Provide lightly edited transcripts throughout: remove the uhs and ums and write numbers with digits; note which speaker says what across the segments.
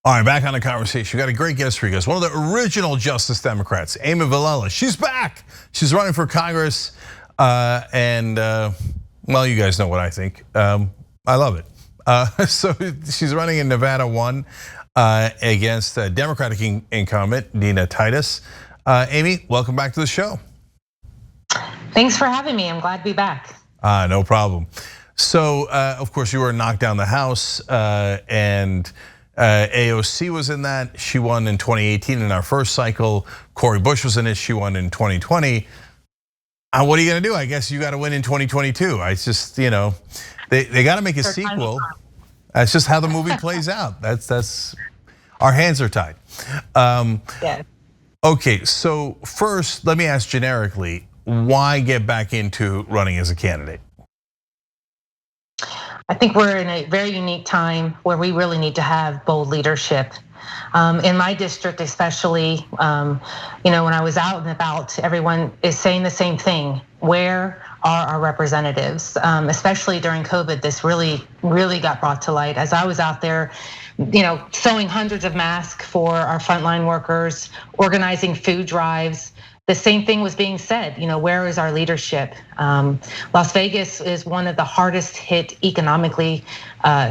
Speaker 1: All right, back on the conversation. We got a great guest for you guys. One of the original Justice Democrats, Amy Villela. She's back. She's running for Congress, and well, you guys know what I think. I love it. So she's running in Nevada 1 against Democratic incumbent Nina Titus. Amy, welcome back to the show.
Speaker 2: Thanks for having me. I'm glad to be back.
Speaker 1: No problem. So, of course, you were knocked down the House, and AOC was in that. She won in 2018 in our first cycle. Cori Bush was in it. She won in 2020. What are you going to do? I guess you got to win in 2022. I just, they got to make a sequel. That's just how the movie plays out. That's our hands are tied.
Speaker 2: Yeah.
Speaker 1: Okay, so first, let me ask generically, why get back into running as a candidate?
Speaker 2: I think we're in a very unique time where we really need to have bold leadership. In my district especially, when I was out and about, everyone is saying the same thing. Where are our representatives? Especially during COVID, this really got brought to light. As I was out there, sewing hundreds of masks for our frontline workers, organizing food drives, the same thing was being said, where is our leadership? Las Vegas is one of the hardest hit economically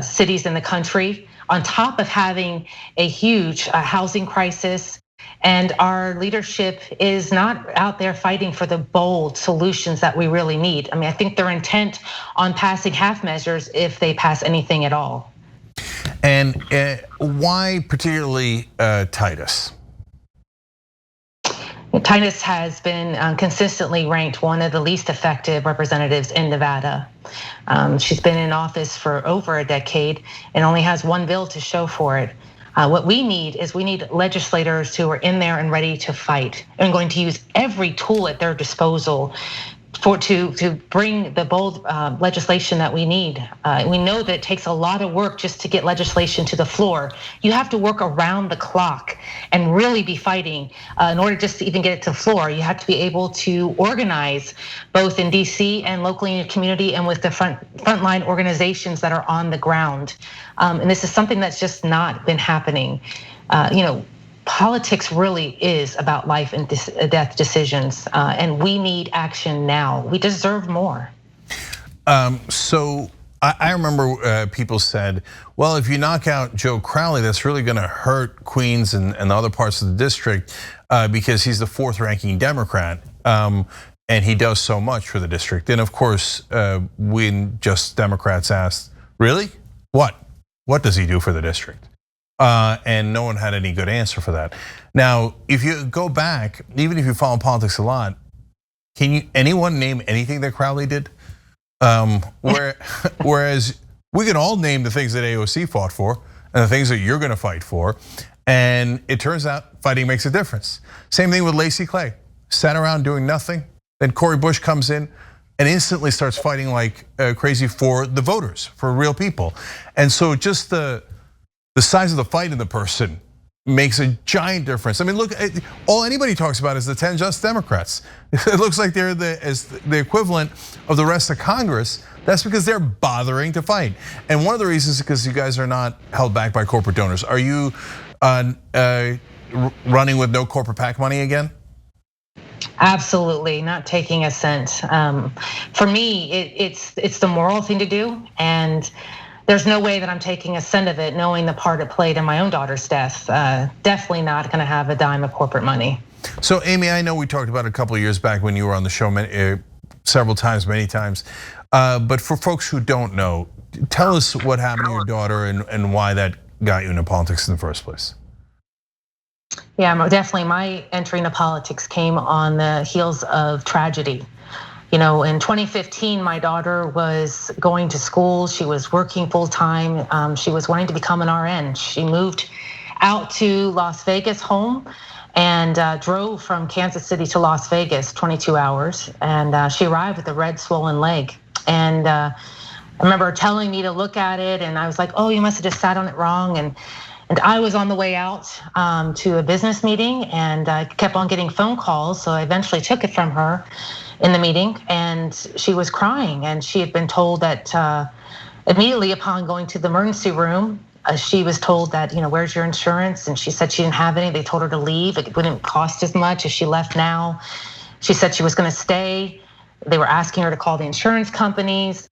Speaker 2: cities in the country, on top of having a huge housing crisis. And our leadership is not out there fighting for the bold solutions that we really need. I mean, I think they're intent on passing half measures if they pass anything at all.
Speaker 1: And why particularly Titus?
Speaker 2: Titus has been consistently ranked one of the least effective representatives in Nevada. She's been in office for over a decade and only has one bill to show for it. What we need is legislators who are in there and ready to fight and going to use every tool at their disposal to bring the bold legislation that we need. We know that it takes a lot of work just to get legislation to the floor. You have to work around the clock and really be fighting in order just to even get it to the floor. You have to be able to organize both in DC and locally in your community and with the frontline organizations that are on the ground. And this is something that's just not been happening. Politics really is about life and death decisions, and we need action now. We deserve more.
Speaker 1: So I remember people said, well, if you knock out Joe Crowley, that's really gonna hurt Queens and other parts of the district because he's the 4th ranking Democrat, and he does so much for the district. And of course, when Just Democrats asked, really? What does he do for the district? And no one had any good answer for that. Now, if you go back, even if you follow politics a lot, can anyone name anything that Crowley did? Whereas we can all name the things that AOC fought for and the things that you're gonna fight for. And it turns out fighting makes a difference. Same thing with Lacey Clay, sat around doing nothing. Then Cori Bush comes in and instantly starts fighting like crazy for the voters, for real people. And so just the size of the fight in the person makes a giant difference. I mean, look, all anybody talks about is the 10 Just Democrats. It looks like they're the equivalent of the rest of Congress. That's because they're bothering to fight. And one of the reasons is because you guys are not held back by corporate donors. Are you running with no corporate PAC money again?
Speaker 2: Absolutely, not taking a cent. For me, it's the moral thing to do, and there's no way that I'm taking a cent of it, knowing the part it played in my own daughter's death. Definitely not gonna have a dime of corporate money.
Speaker 1: So Amy, I know we talked about it a couple of years back when you were on the show several times, many times. But for folks who don't know, tell us what happened to your daughter and why that got you into politics in the first place.
Speaker 2: Yeah, definitely my entry into politics came on the heels of tragedy. In 2015, my daughter was going to school. She was working full time. She was wanting to become an RN. She moved out to Las Vegas home and drove from Kansas City to Las Vegas 22 hours. And she arrived with a red swollen leg. And I remember her telling me to look at it. And I was like, oh, you must have just sat on it wrong. And I was on the way out to a business meeting and I kept on getting phone calls. So I eventually took it from her in the meeting and she was crying and she had been told that immediately upon going to the emergency room she was told that, where's your insurance? And she said she didn't have any. They told her to leave. It wouldn't cost as much as she left now. She said she was gonna stay. They were asking her to call the insurance companies.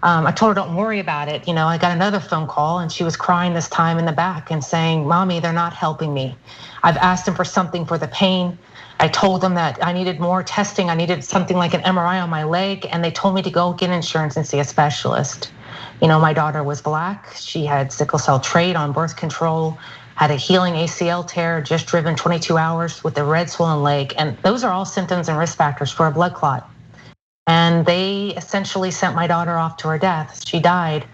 Speaker 2: I told her, don't worry about it. I got another phone call and she was crying this time in the back and saying, Mommy, they're not helping me. I've asked them for something for the pain. I told them that I needed more testing. I needed something like an MRI on my leg, and they told me to go get insurance and see a specialist. My daughter was Black. She had sickle cell trait on birth control, had a healing ACL tear, just driven 22 hours with a red swollen leg. And those are all symptoms and risk factors for a blood clot. And they essentially sent my daughter off to her death. She died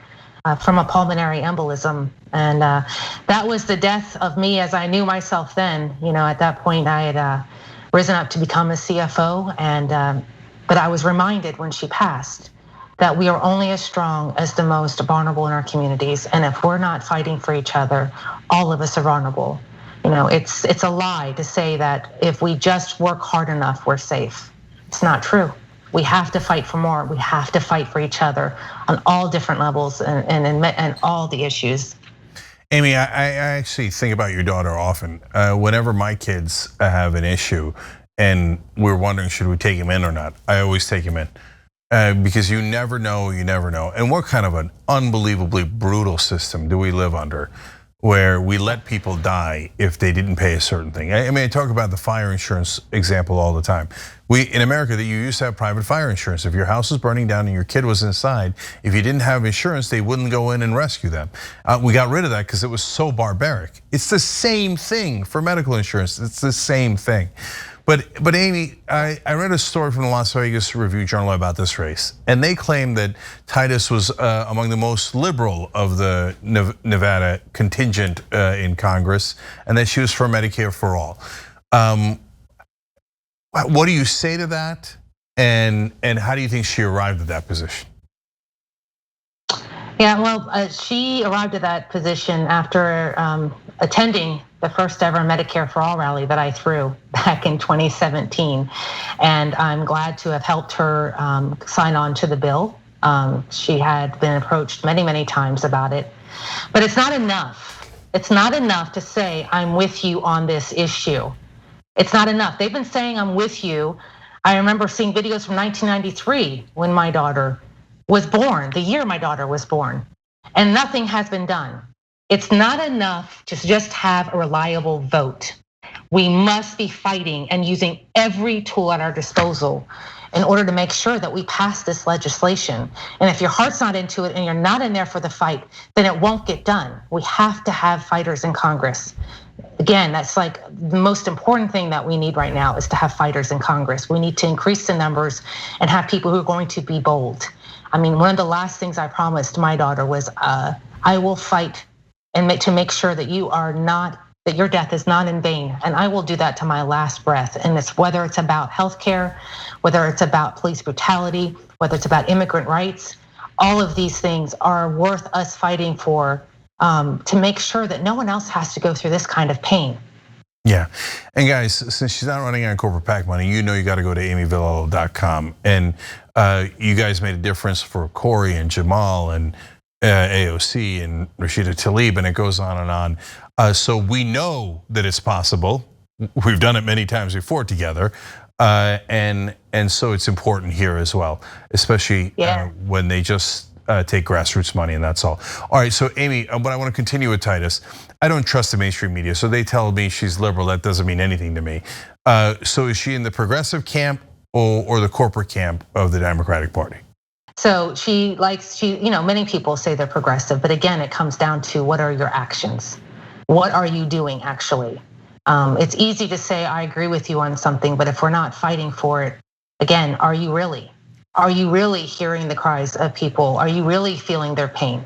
Speaker 2: from a pulmonary embolism. And that was the death of me as I knew myself then. At that point I had risen up to become a CFO, but I was reminded when she passed that we are only as strong as the most vulnerable in our communities. And if we're not fighting for each other, all of us are vulnerable. It's a lie to say that if we just work hard enough, we're safe. It's not true. We have to fight for more. We have to fight for each other on all different levels and all the issues.
Speaker 1: Amy, I actually think about your daughter often. Whenever my kids have an issue and we're wondering, should we take him in or not? I always take him in. Because you never know. And what kind of an unbelievably brutal system do we live under, where we let people die if they didn't pay a certain thing? I talk about the fire insurance example all the time. In America, that you used to have private fire insurance. If your house was burning down and your kid was inside, if you didn't have insurance, they wouldn't go in and rescue them. We got rid of that because it was so barbaric. It's the same thing for medical insurance. It's the same thing. But Amy, I read a story from the Las Vegas Review-Journal about this race, and they claim that Titus was among the most liberal of the Nevada contingent in Congress, and that she was for Medicare for all. What do you say to that? And how do you think she arrived at that position?
Speaker 2: Yeah, well, she arrived at that position after attending the first ever Medicare for All rally that I threw back in 2017. And I'm glad to have helped her sign on to the bill. She had been approached many, many times about it. But it's not enough. It's not enough to say, I'm with you on this issue. It's not enough. They've been saying I'm with you. I remember seeing videos from 1993 when my daughter was born, the year my daughter was born, and nothing has been done. It's not enough to just have a reliable vote. We must be fighting and using every tool at our disposal in order to make sure that we pass this legislation. And if your heart's not into it and you're not in there for the fight, then it won't get done. We have to have fighters in Congress. Again, that's like the most important thing that we need right now is to have fighters in Congress. We need to increase the numbers and have people who are going to be bold. One of the last things I promised my daughter was I will fight and to make sure that that your death is not in vain. And I will do that to my last breath. And it's whether it's about healthcare, whether it's about police brutality, whether it's about immigrant rights, all of these things are worth us fighting for to make sure that no one else has to go through this kind of pain.
Speaker 1: Yeah, and guys, since she's not running on corporate PAC money, you got to go to amyvillalobos.com. And you guys made a difference for Corey and Jamal and AOC and Rashida Tlaib, and it goes on and on. So we know that it's possible. We've done it many times before together. And so it's important here as well, especially when they just take grassroots money, and that's all. All right, so Amy, but I want to continue with Titus. I don't trust the mainstream media, so they tell me she's liberal. That doesn't mean anything to me. So is she in the progressive camp or the corporate camp of the Democratic Party?
Speaker 2: So many people say they're progressive, but again, it comes down to what are your actions? What are you doing actually? It's easy to say I agree with you on something, but if we're not fighting for it, again, are you really? Are you really hearing the cries of people? Are you really feeling their pain?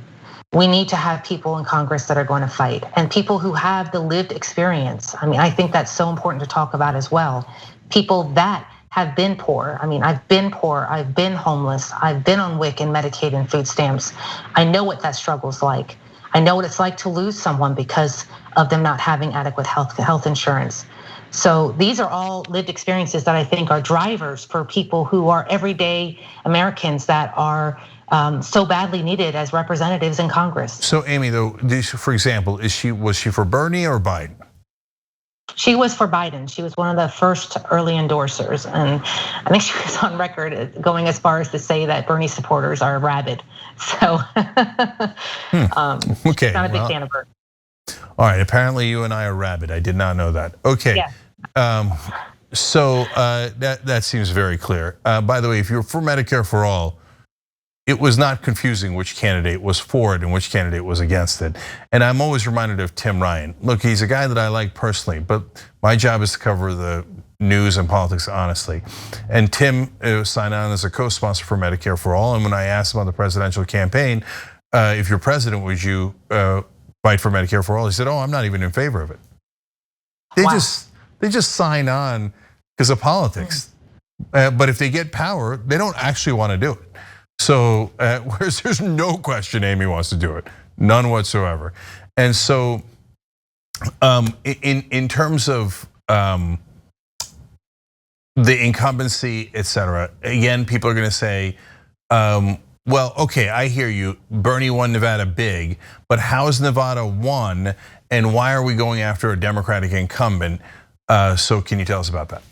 Speaker 2: We need to have people in Congress that are going to fight, and people who have the lived experience. I think that's so important to talk about as well. People that have been poor. I've been poor, I've been homeless, I've been on WIC and Medicaid and food stamps. I know what that struggle's like. I know what it's like to lose someone because of them not having adequate health insurance. So these are all lived experiences that I think are drivers for people who are everyday Americans that are so badly needed as representatives in Congress.
Speaker 1: So Amy, though, for example, was she for Bernie or Biden?
Speaker 2: She was for Biden. She was one of the first early endorsers. And I think she was on record going as far as to say that Bernie supporters are rabid. So
Speaker 1: okay,
Speaker 2: not a big fan of her.
Speaker 1: All right, apparently you and I are rabid. I did not know that. Okay, yeah. So that seems very clear. By the way, if you're for Medicare for all, it was not confusing which candidate was for it and which candidate was against it. And I'm always reminded of Tim Ryan. Look, he's a guy that I like personally, but my job is to cover the news and politics honestly. And Tim signed on as a co-sponsor for Medicare for all. And when I asked him on the presidential campaign, if you're president, would you fight for Medicare for all? He said, "Oh, I'm not even in favor of it." They just sign on because of politics. But if they get power, they don't actually want to do it. So whereas there's no question Amy wants to do it, none whatsoever. And so in terms of the incumbency, et cetera, again, people are going to say, well, okay, I hear you. Bernie won Nevada big, but how is Nevada won, and why are we going after a Democratic incumbent? So can you tell us about that?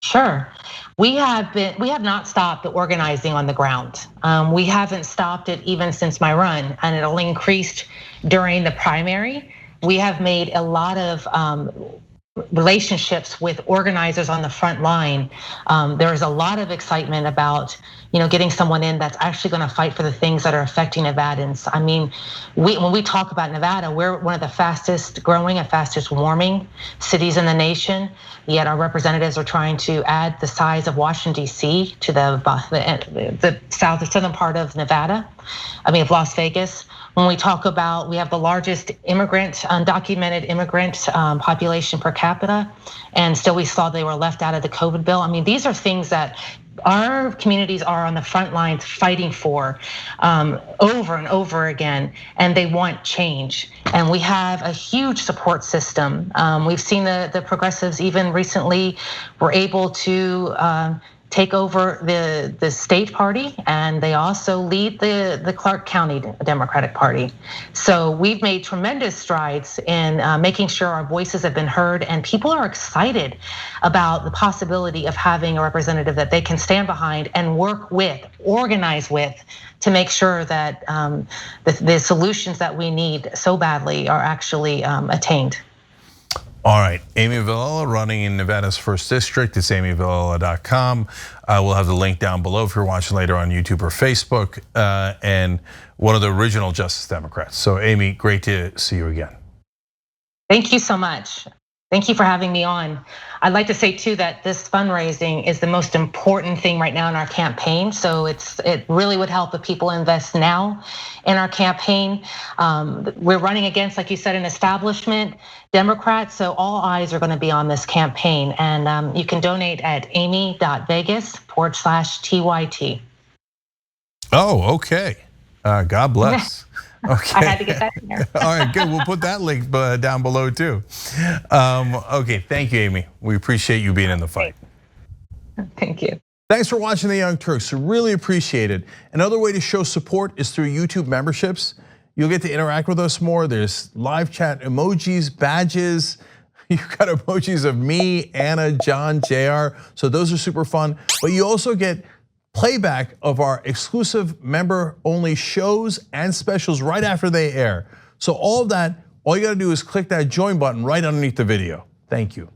Speaker 2: Sure. We have not stopped the organizing on the ground. We haven't stopped it even since my run, and it only increased during the primary. We have made a lot of relationships with organizers on the front line. There is a lot of excitement about getting someone in that's actually going to fight for the things that are affecting Nevadans. I mean, when we talk about Nevada, we're one of the fastest growing and fastest warming cities in the nation. Yet our representatives are trying to add the size of Washington, D.C. to the southern part of Nevada. Of Las Vegas. When we talk about, we have the largest undocumented immigrant population per capita, and still we saw they were left out of the COVID bill. These are things that our communities are on the front lines fighting for over and over again, and they want change. And we have a huge support system. We've seen the progressives even recently were able to take over the state party, and they also lead the Clark County Democratic Party. So we've made tremendous strides in making sure our voices have been heard, and people are excited about the possibility of having a representative that they can stand behind and work with, organize with, to make sure that the solutions that we need so badly are actually attained.
Speaker 1: All right, Amy Villela running in Nevada's 1st district. It's amyvillela.com. We'll have the link down below if you're watching later on YouTube or Facebook. And one of the original Justice Democrats. So Amy, great to see you again.
Speaker 2: Thank you so much. Thank you for having me on. I'd like to say too that this fundraising is the most important thing right now in our campaign. So it really would help if people invest now in our campaign. We're running against, like you said, an establishment Democrat. So all eyes are going to be on this campaign, and you can donate at amy.vegas/TYT.
Speaker 1: Oh, okay. God bless. Okay.
Speaker 2: I had to get that in there.
Speaker 1: All right, good. We'll put that link down below too. Okay, thank you, Amy. We appreciate you being in the fight.
Speaker 2: Thank you.
Speaker 1: Thanks for watching The Young Turks. Really appreciate it. Another way to show support is through YouTube memberships. You'll get to interact with us more. There's live chat emojis, badges. You've got emojis of me, Anna, John, JR. So those are super fun. But you also get playback of our exclusive member-only shows and specials right after they air. So all of that, all you gotta do is click that join button right underneath the video. Thank you.